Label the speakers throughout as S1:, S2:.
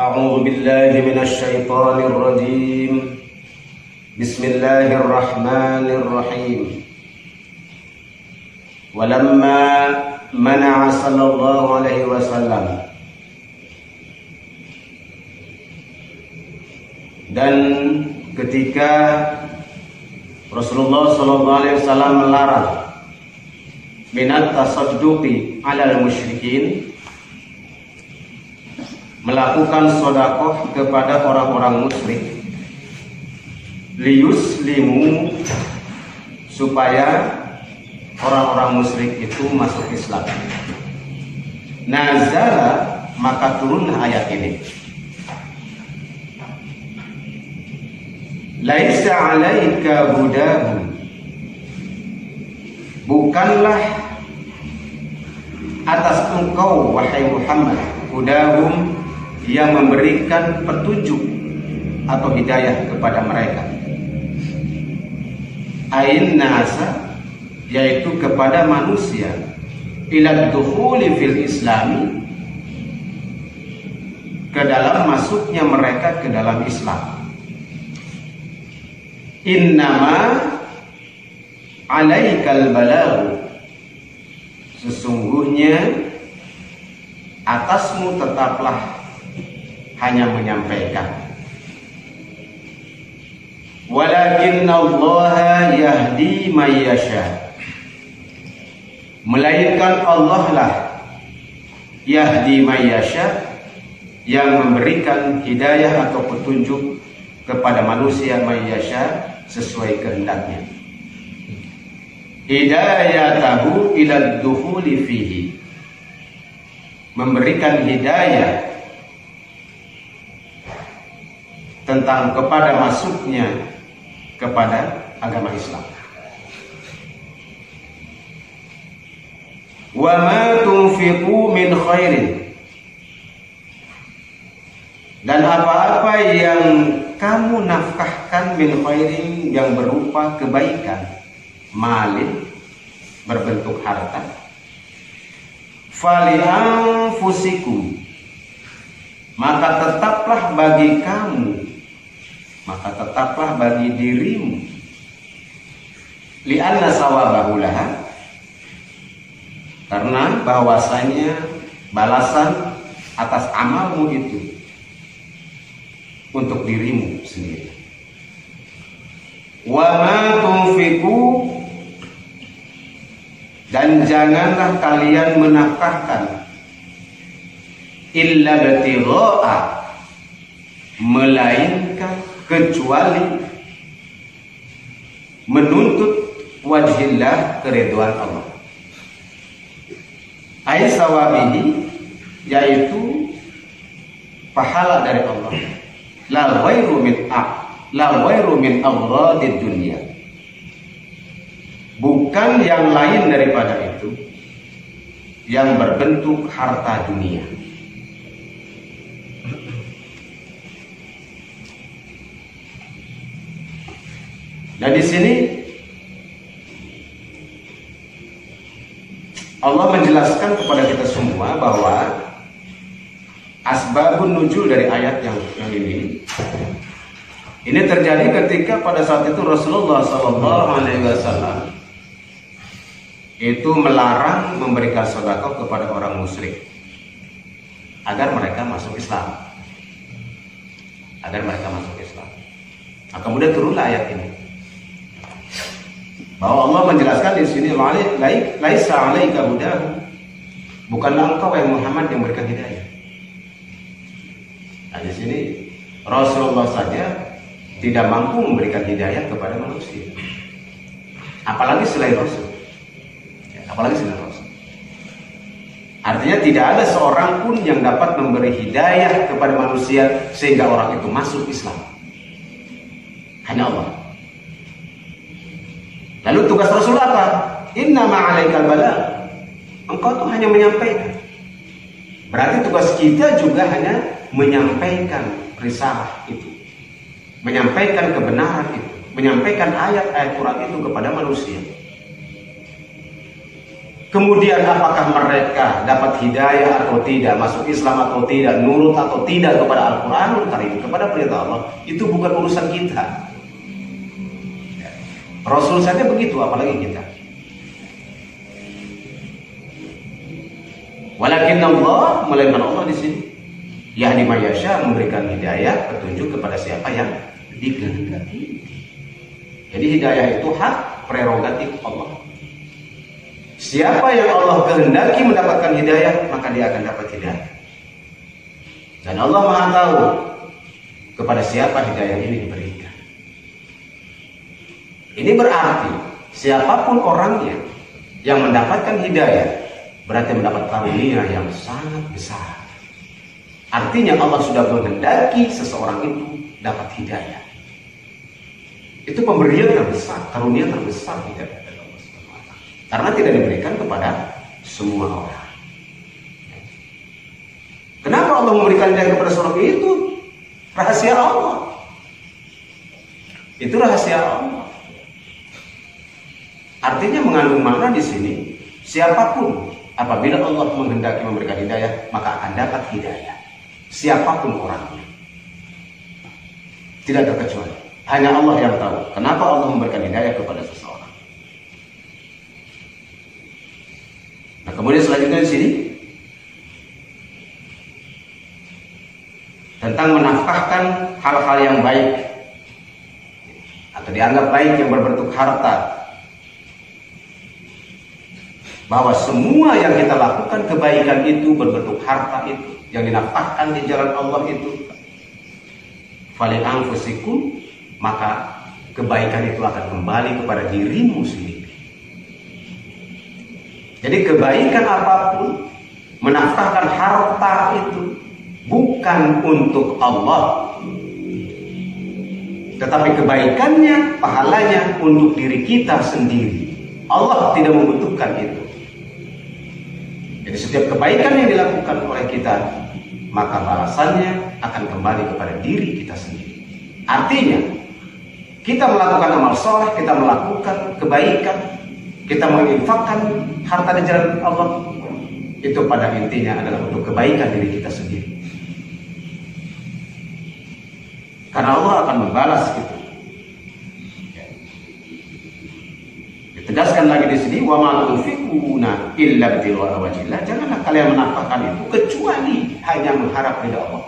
S1: أعوذ بالله من الشيطان الرجيم. بسم الله الرحمن الرحيم. ولما منع صلى الله عليه وسلم, dan ketika Rasulullah sallallahu alaihi wasallam melarang minat tasadduqi 'alal musyrikin, melakukan sedekah kepada orang-orang musyrik, liyuslimu, supaya orang-orang musyrik itu masuk Islam. Nazala, maka turunlah ayat ini. Laisa 'alaika hudahum, bukanlah atas engkau wahai Muhammad hudahum, yang memberikan petunjuk atau hidayah kepada mereka. Ain nasa, yaitu kepada manusia, ila dukhuli fil islami, ke dalam masuknya mereka ke dalam Islam. Innama alaikal balagh, sesungguhnya atasmu tetaplah hanya menyampaikan. Walakinnallaha yahdi may yasha, melainkan Allah lah yahdi may yasha, yang memberikan hidayah atau petunjuk kepada manusia, may yasha, sesuai kehendaknya. Hidayatahu ila dukhuli fihi, memberikan hidayah tentang kepada masuknya kepada agama Islam. Wa ma tunfiqu min khairin, dan apa-apa yang kamu nafkahkan, min khairin, yang berupa kebaikan, malin, berbentuk harta, fali anfusikum, maka tetaplah bagi kamu, maka tetaplah bagi dirimu, li'anna sawabahu laha, karena bahwasanya balasan atas amalmu itu untuk dirimu sendiri. Wa ma tunfiqu, dan janganlah kalian menafkahkan, illa btigha'a, melainkan kecuali menuntut wajhillah, keridhaan Allah. Ai sawabihi, yaitu pahala dari Allah. La ghairu min agradid dunya, bukan yang lain daripada itu yang berbentuk harta dunia. Dan di sini Allah menjelaskan kepada kita semua bahwa asbabun nuzul dari ayat yang ini terjadi ketika pada saat itu Rasulullah SAW itu melarang memberikan sedekah kepada orang musyrik agar mereka masuk Islam, Nah, kemudian turunlah ayat ini, bahwa Allah menjelaskan di sini, laisa 'alaika hudahum, bukanlah engkau yang Muhammad yang memberikan hidayah. Nah, di sini Rasulullah saja tidak mampu memberikan hidayah kepada manusia, apalagi selain Rasul. Artinya tidak ada seorang pun yang dapat memberi hidayah kepada manusia sehingga orang itu masuk Islam. Hanya Allah. Lalu tugas Rasul apa? Innama 'alaikal balagh, engkau tuh hanya menyampaikan. Berarti tugas kita juga hanya menyampaikan risalah itu, menyampaikan kebenaran itu, menyampaikan ayat-ayat Quran itu kepada manusia. Kemudian apakah mereka dapat hidayah atau tidak, masuk Islam atau tidak, nurut atau tidak kepada Al-Quranul Karim, kepada perintah Allah, itu bukan urusan kita. Rasul saja begitu, apalagi kita. Walakin Allah, melainkan Allah di sini, yahdi may yasha, memberikan hidayah, petunjuk kepada siapa yang dikehendaki. Jadi hidayah itu hak prerogatif Allah. Siapa yang Allah kehendaki mendapatkan hidayah, maka dia akan dapat hidayah. Dan Allah Maha tahu kepada siapa hidayah ini diberikan. Ini berarti siapapun orangnya yang mendapatkan hidayah berarti mendapat karunia yang sangat besar. Artinya Allah sudah menghendaki seseorang itu dapat hidayah. Itu pemberian terbesar, karunia terbesar hidayah. Karena tidak diberikan kepada semua orang. Kenapa Allah memberikan hidayah kepada seorang itu? Rahasia Allah. Itu rahasia Allah. Artinya mengandung makna di sini, siapapun apabila Allah menghendaki memberikan hidayah, maka akan dapat hidayah. Siapapun orangnya. Tidak terkecuali. Hanya Allah yang tahu kenapa Allah memberikan hidayah kepada seseorang. Nah, kemudian selanjutnya di sini tentang menafkahkan hal-hal yang baik atau dianggap baik yang berbentuk harta. Bahwa semua yang kita lakukan kebaikan itu berbentuk harta itu yang dinafkahkan di jalan Allah itu fali anfusikum, maka kebaikan itu akan kembali kepada dirimu sendiri. Jadi kebaikan apapun, menafkahkan harta itu bukan untuk Allah, tetapi kebaikannya, pahalanya untuk diri kita sendiri. Allah tidak membutuhkan itu. Jadi setiap kebaikan yang dilakukan oleh kita, maka balasannya akan kembali kepada diri kita sendiri. Artinya, kita melakukan amal soleh, kita melakukan kebaikan, kita menginfakkan harta di jalan Allah, itu pada intinya adalah untuk kebaikan diri kita sendiri. Karena Allah akan membalas itu. Ditegaskan lagi di sini, wa ma tunfiquna illa ibtigha'a wajhillah. Janganlah kalian menafkahkan itu kecuali hanya mengharap ridha Allah.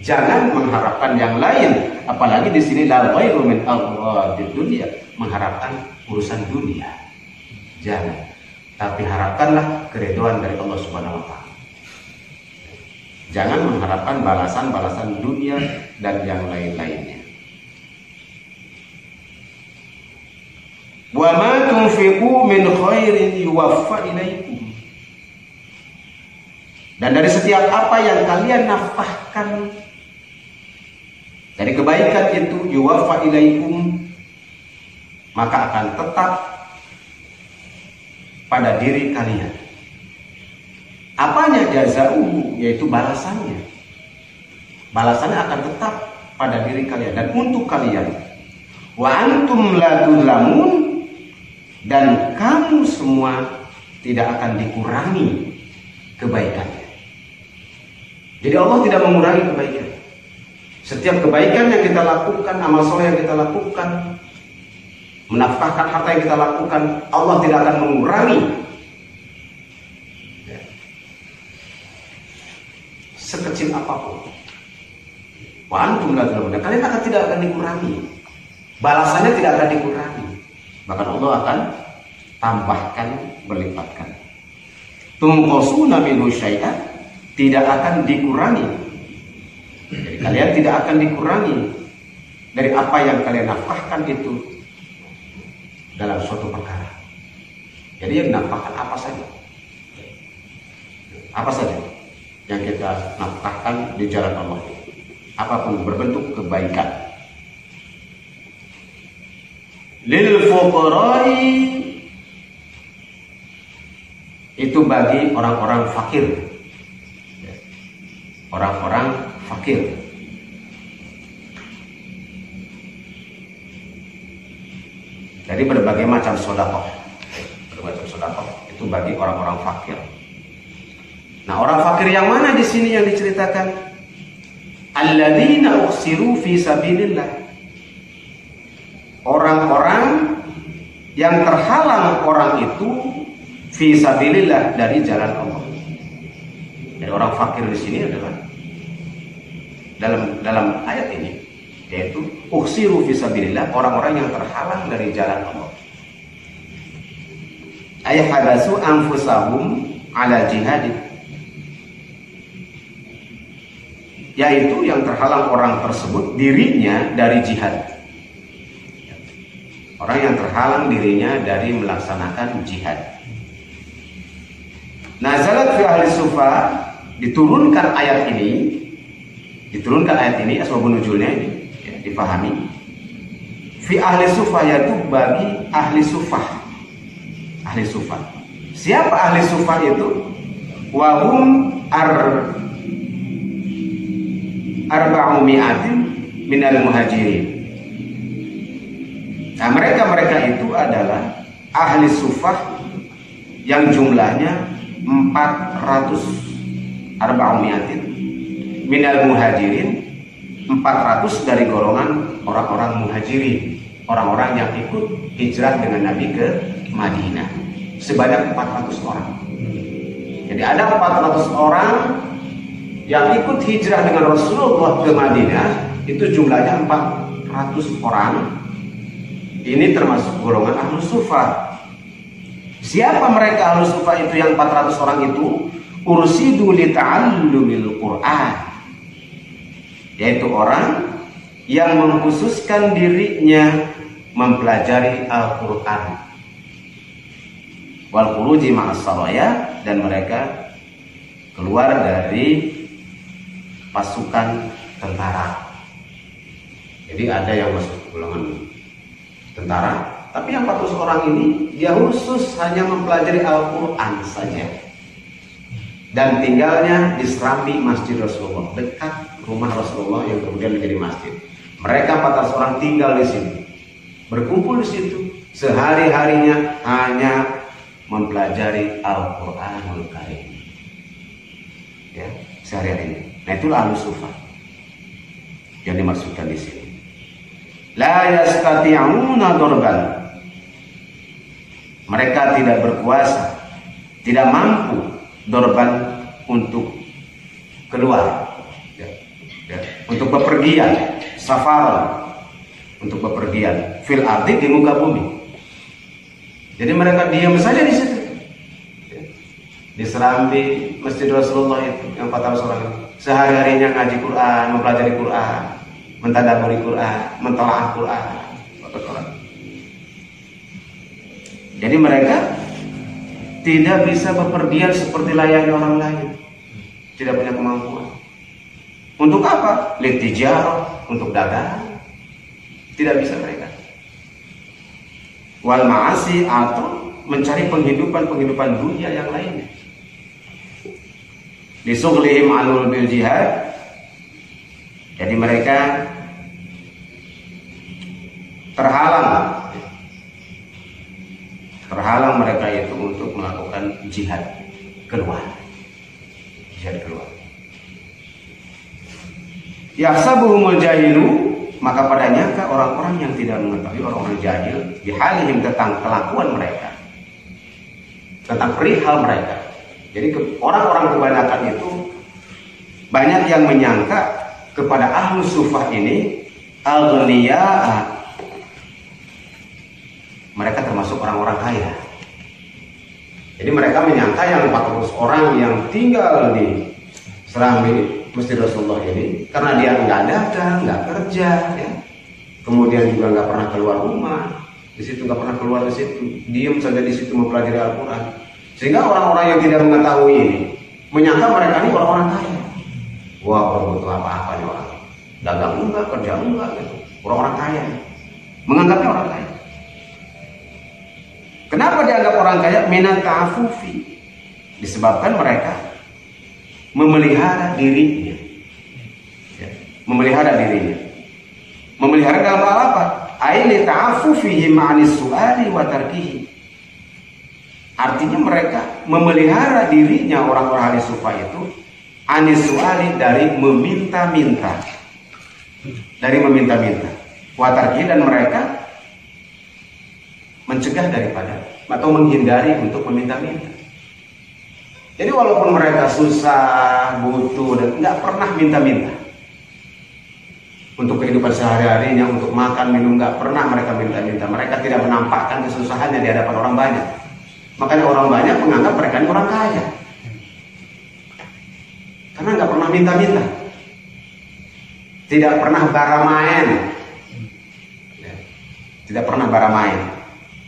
S1: Jangan mengharapkan yang lain, apalagi di sini la ghairu min aghdid dunya, mengharapkan urusan dunia. Jangan, tapi harapkanlah keridhaan dari Allah Subhanahu wa taala. Jangan mengharapkan balasan-balasan dunia dan yang lain-lainnya. Wa ma tunfiqu min khairin yuwaffa ilaikum. Dan dari setiap apa yang kalian nafkahkan dari kebaikan itu, yuwaffa ilaikum, maka akan tetap pada diri kalian. Apanya? Jazauhu, yaitu balasannya. Balasannya akan tetap pada diri kalian dan untuk kalian. Wa antum la tuzlamun, dan kamu semua tidak akan dikurangi kebaikannya. Jadi Allah tidak mengurangi kebaikan. Setiap kebaikan yang kita lakukan, amal soleh yang kita lakukan, menafkahkan harta yang kita lakukan, Allah tidak akan mengurangi sekecil apapun. Wa antum la tuzlamun, kalian akan tidak akan dikurangi. Balasannya tidak akan dikurangi. Bahkan Allah akan tambahkan, berlipatkan. Tunqasuna minhu syai'an, tidak akan dikurangi. Jadi kalian tidak akan dikurangi dari apa yang kalian nafkahkan itu dalam suatu perkara. Jadi yang nafkahkan apa saja? Apa saja yang kita nafkahkan di jalan Allah, apapun berbentuk kebaikan. Lil fuqara'i, itu bagi orang-orang fakir. Orang-orang fakir. Jadi berbagai macam sedekah. Berbagai macam sedekah itu itu bagi orang-orang fakir. Nah, orang fakir yang mana di sini yang diceritakan? Alladzina ukhsiru fi sabilillah. Orang-orang yang terhalang orang itu fi sabilillah dari jalan Allah. Jadi orang fakir di sini adalah dalam ayat ini yaitu ukhsiru fi sabilillah, orang-orang yang terhalang dari jalan Allah. Ay habasu anfusahum ala jihad, yaitu yang terhalang orang tersebut dirinya dari jihad. Orang yang terhalang dirinya dari melaksanakan jihad. Nazalat fi ahli sufa, diturunkan ayat ini asbabun nuzulnya ini ya, dipahami. Fi ahli sufa, yaitu bagi ahli sufah. Ahli sufah. Siapa ahli sufah itu? Wahum arba'umi'atin minal muhajirin. Nah, mereka itu adalah ahli sufah yang jumlahnya 400 arba'umi'atin minal muhajirin, 400 dari golongan orang-orang muhajirin, orang-orang yang ikut hijrah dengan Nabi ke Madinah, sebanyak 400 orang. Jadi ada 400 orang yang ikut hijrah dengan Rasulullah ke Madinah, itu jumlahnya 400 orang. Ini termasuk golongan ahlus sufah. Siapa mereka ahlus sufah itu yang 400 orang itu? Ursidu li ta'allumil Qur'an, yaitu orang yang mengkhususkan dirinya mempelajari Al-Qur'an. Wal khuruji ma'as saraya, dan mereka keluar dari pasukan tentara. Jadi ada yang masuk golongan tentara, tapi yang 400 orang ini dia khusus hanya mempelajari Al-Quran saja, dan tinggalnya di Serambi Masjid Rasulullah, dekat rumah Rasulullah yang kemudian menjadi masjid. Mereka 400 orang tinggal di sini, berkumpul di situ, sehari-harinya hanya mempelajari Al-Quranul Karim. Ya, sehari-harinya. Nah, itulah ahlus sufah yang dimaksudkan di sini. La yastati'una dorban, mereka tidak berkuasa, tidak mampu dorban untuk keluar, untuk bepergian, safar, untuk bepergian fil ardi, di muka bumi. Jadi mereka diam saja di situ, di Serambi Masjid Rasulullah itu yang 400 orang itu, sehari-harinya ngaji Quran, mempelajari Quran, mentadaburi Quran, mentelaah Quran. Jadi mereka tidak bisa bepergian seperti layaknya orang lain, tidak punya kemampuan. Untuk apa? Litijarah, untuk dagang, tidak bisa mereka. Wal ma'asi, atau mencari penghidupan dunia yang lainnya. Disughlihim anul bil jihad, jadi mereka terhalang mereka itu untuk melakukan jihad keluar. Yahsabuhumul jahilu, maka padanya orang-orang yang tidak mengetahui, orang-orang jahil, bihalihim, tentang kelakuan mereka, tentang perihal mereka. Jadi orang-orang kebanyakan itu banyak yang menyangka kepada ahlus sufah ini al-ghniya, mereka termasuk orang-orang kaya. Jadi mereka menyangka yang 400 orang yang tinggal di Serambi Masjid Rasulullah ini, karena dia nggak dagang, nggak kerja, ya, kemudian juga nggak pernah keluar rumah, di situ nggak pernah keluar di situ, diam saja di situ mempelajari Al-Quran, sehingga orang-orang yang tidak mengetahui ini menyangka mereka ini orang-orang kaya. Wah, orang butuh apa-apa nih orang, dagang enggak, kerja enggak, gitu. Orang-orang kaya, menganggapnya orang kaya. Kenapa dianggap orang kaya? Minat ta'afufi, disebabkan mereka memelihara dirinya, ya, memelihara dalam hal apa? Aili ta'afufihim 'anis su'ali wa tarkihi, Artinya mereka memelihara dirinya orang-orang ahli sufa itu anisuali dari meminta-minta. Dari meminta-minta. Watarki, dan mereka mencegah daripada atau menghindari untuk meminta-minta. Jadi walaupun mereka susah, butuh, dan nggak pernah minta-minta untuk kehidupan sehari-harinya, untuk makan, minum, nggak pernah mereka minta-minta. Mereka tidak menampakkan kesusahannya di hadapan orang banyak. Makanya orang banyak menganggap mereka ini orang kaya, karena nggak pernah minta-minta, tidak pernah baramain, tidak pernah baramain,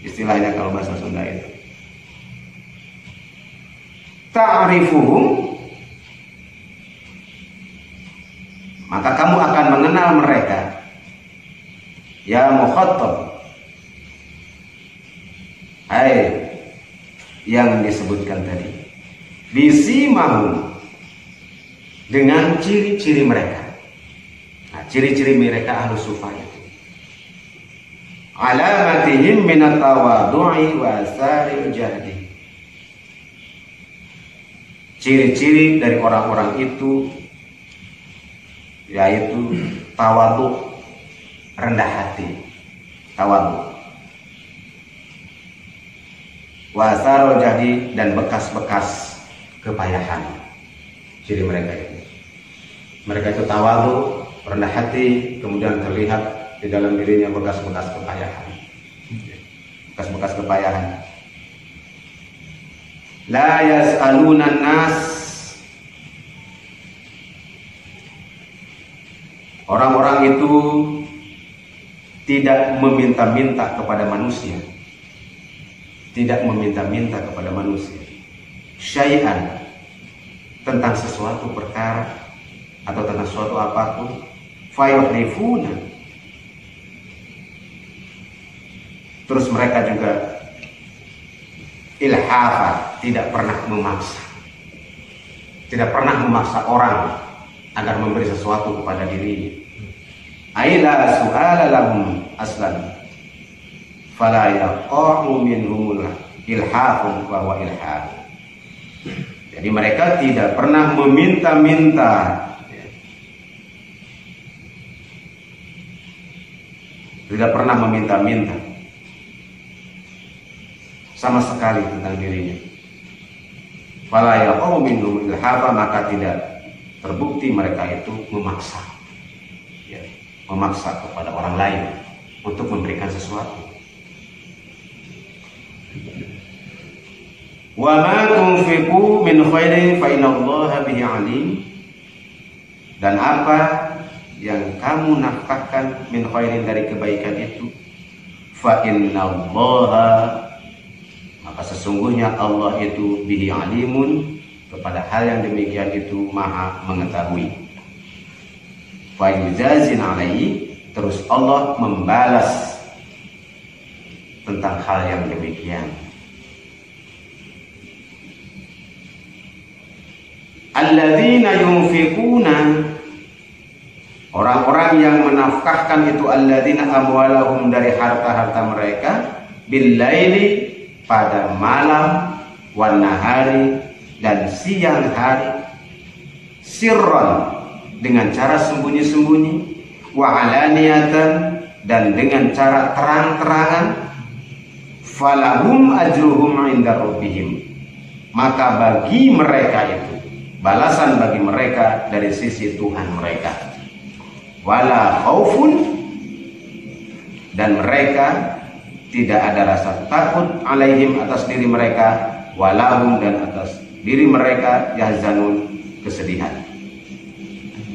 S1: istilahnya kalau bahasa Sunda itu. Ta'rifuhum, maka kamu akan mengenal mereka, ya mukhatab, hai yang disebutkan tadi, bisimahum, dengan ciri-ciri mereka. Nah, ciri-ciri mereka ahlu sufa itu, alamatihim minat tawadu'i wa asaril jahdi, ciri-ciri dari orang-orang itu yaitu tawadu, rendah hati, tawadu, wasaro jadi, dan bekas-bekas kepayahan. Ciri mereka itu, mereka itu tawadu, rendah hati, kemudian terlihat di dalam dirinya bekas-bekas kepayahan, bekas-bekas kepayahan. La yas'alunan nas, orang-orang itu tidak meminta-minta kepada manusia, tidak meminta-minta kepada manusia syai'an, tentang sesuatu perkara atau tentang sesuatu apapun, fayuhlifuna, terus mereka juga ilhafa, tidak pernah memaksa, tidak pernah memaksa orang agar memberi sesuatu kepada dirinya. Aila su'ala lahum aslan fala yaqa'u minhumul ilhafun wa huwa ilhaf. Jadi mereka tidak pernah meminta-minta, tidak pernah meminta-minta sama sekali tentang dirinya. Fala yaqa'u minhumul ilhafa, maka tidak terbukti mereka itu memaksa, ya, memaksa kepada orang lain untuk memberikan sesuatu. Wa ma tunfiqu min khairin fa innallaha bihi alim, dan apa yang kamu nafkahkan min khairin, dari kebaikan itu, fa innallaha, maka sesungguhnya Allah itu bihi alimun, kepada hal yang demikian itu maha mengetahui. Fa yujazin alaihi, terus Allah membalas tentang hal yang demikian. Alladzina yunfiquna, orang-orang yang menafkahkan itu, alladzina amwalahum, dari harta-harta mereka, bil laili, pada malam, wan nahari, dan siang hari, sirran, dengan cara sembunyi-sembunyi, wa alaniyatan, dan dengan cara terang-terangan, falahum ajruhum inda rabbihim, maka bagi mereka itu balasan bagi mereka dari sisi Tuhan mereka. Wala khaufun, dan mereka tidak ada rasa takut, alaihim, atas diri mereka, walahum, dan atas diri mereka, yahzanun, kesedihan.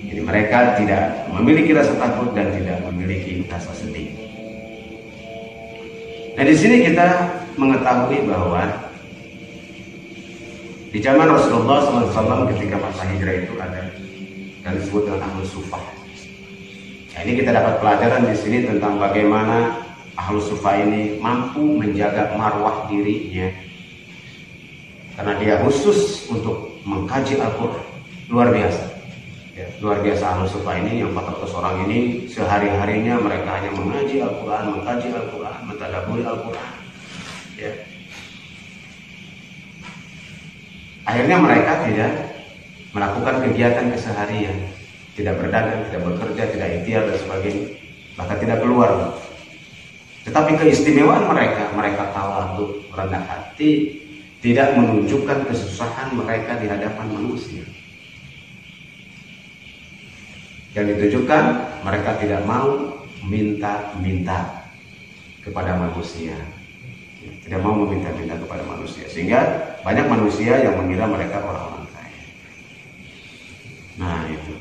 S1: Jadi mereka tidak memiliki rasa takut dan tidak memiliki rasa sedih. Nah, di sini kita mengetahui bahwa di zaman Rasulullah SAW ketika masa hijrah itu ada yang disebut dengan ahlus sufah. Nah, ini kita dapat pelajaran di sini tentang bagaimana ahlus sufah ini mampu menjaga marwah dirinya, karena dia khusus untuk mengkaji Al-Quran. Luar biasa, ya, luar biasa ahlus sufah ini. Yang 400 orang ini sehari-harinya mereka hanya mengaji Al-Quran, mengkaji Al-Quran, mentadaburi Al-Quran, ya. Akhirnya mereka tidak melakukan kegiatan keseharian, tidak berdagang, tidak bekerja, tidak ikhtiar dan sebagainya, bahkan tidak keluar. Tetapi keistimewaan mereka tawadhu, rendah hati, tidak menunjukkan kesusahan mereka di hadapan manusia. Yang ditunjukkan, mereka tidak mau minta-minta kepada manusia, tidak mau meminta-minta kepada manusia, sehingga banyak manusia yang mengira mereka orang-orang kaya. Nah itu.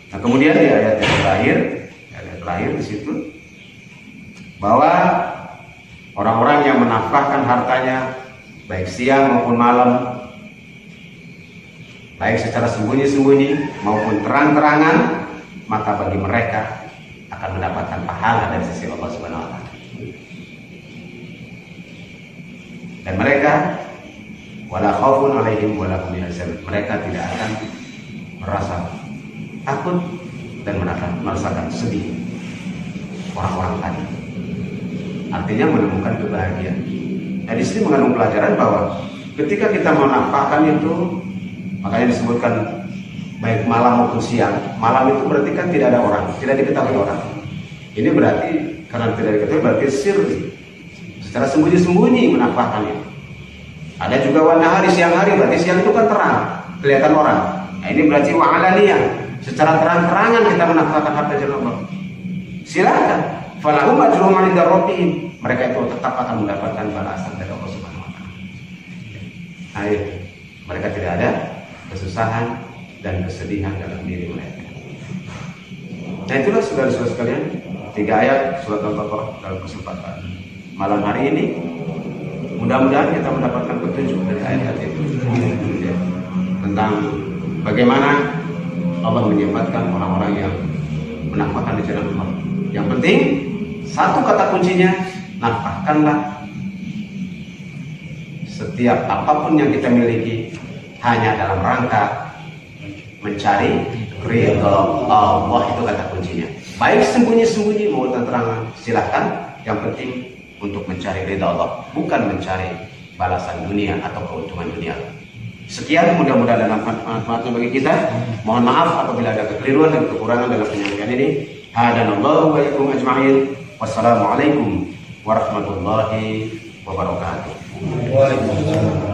S1: Nah kemudian di ayat yang terakhir di situ, bahwa orang-orang yang menafkahkan hartanya baik siang maupun malam, baik secara sembunyi-sembunyi maupun terang-terangan, maka bagi mereka akan mendapatkan pahala dari sisi Allah Subhanahu wa taala. Dan mereka wala khaufun 'alaihim wala hum yahzanun. Mereka tidak akan merasa takut dan merasakan sedih orang-orang tadi. Artinya menemukan kebahagiaan. Nah, di sini mengandung pelajaran bahwa ketika kita menafkahkan itu, makanya disebutkan baik malam maupun siang. Malam itu berarti kan tidak ada orang, tidak diketahui orang. Ini berarti karena tidak diketahui berarti sirri, secara sembunyi-sembunyi menafkahkan itu. Ada juga warna hari, siang hari, berarti siang itu kan terang, kelihatan orang. Nah, ini berarti wa'alaniyah, secara terang-terangan kita menafkahkan harta jalan Allah. Silakan. Falahum ajruhum 'inda rabbihim. Mereka itu tetap akan mendapatkan balasan dari Allah Subhanahu wa taala. Nah, mereka tidak ada kesusahan dan kesedihan dalam diri mereka. Nah itulah saudara-saudara sekalian, 3 ayat surat Al-Baqarah dalam kesempatan malam hari ini. Mudah-mudahan kita mendapatkan petunjuk dari ayat itu ya, tentang bagaimana Allah menyifatkan orang-orang yang menafkahkan di jalan Allah. Yang penting satu kata kuncinya, nafkahkanlah setiap apapun yang kita miliki hanya dalam rangka mencari ridha Allah. Itu kata kuncinya. Baik sembunyi-sembunyi maupun terang, silahkan. Yang penting untuk mencari ridha Allah, bukan mencari balasan dunia atau keuntungan dunia. Sekian, mudah-mudahan ada manfaatnya bagi kita. Mohon maaf apabila ada kekeliruan dan kekurangan dalam penyampaian ini. Hadanallahu wa iyyakum ajma'in. Wassalamualaikum warahmatullahi wabarakatuh. Waalaikumsalam.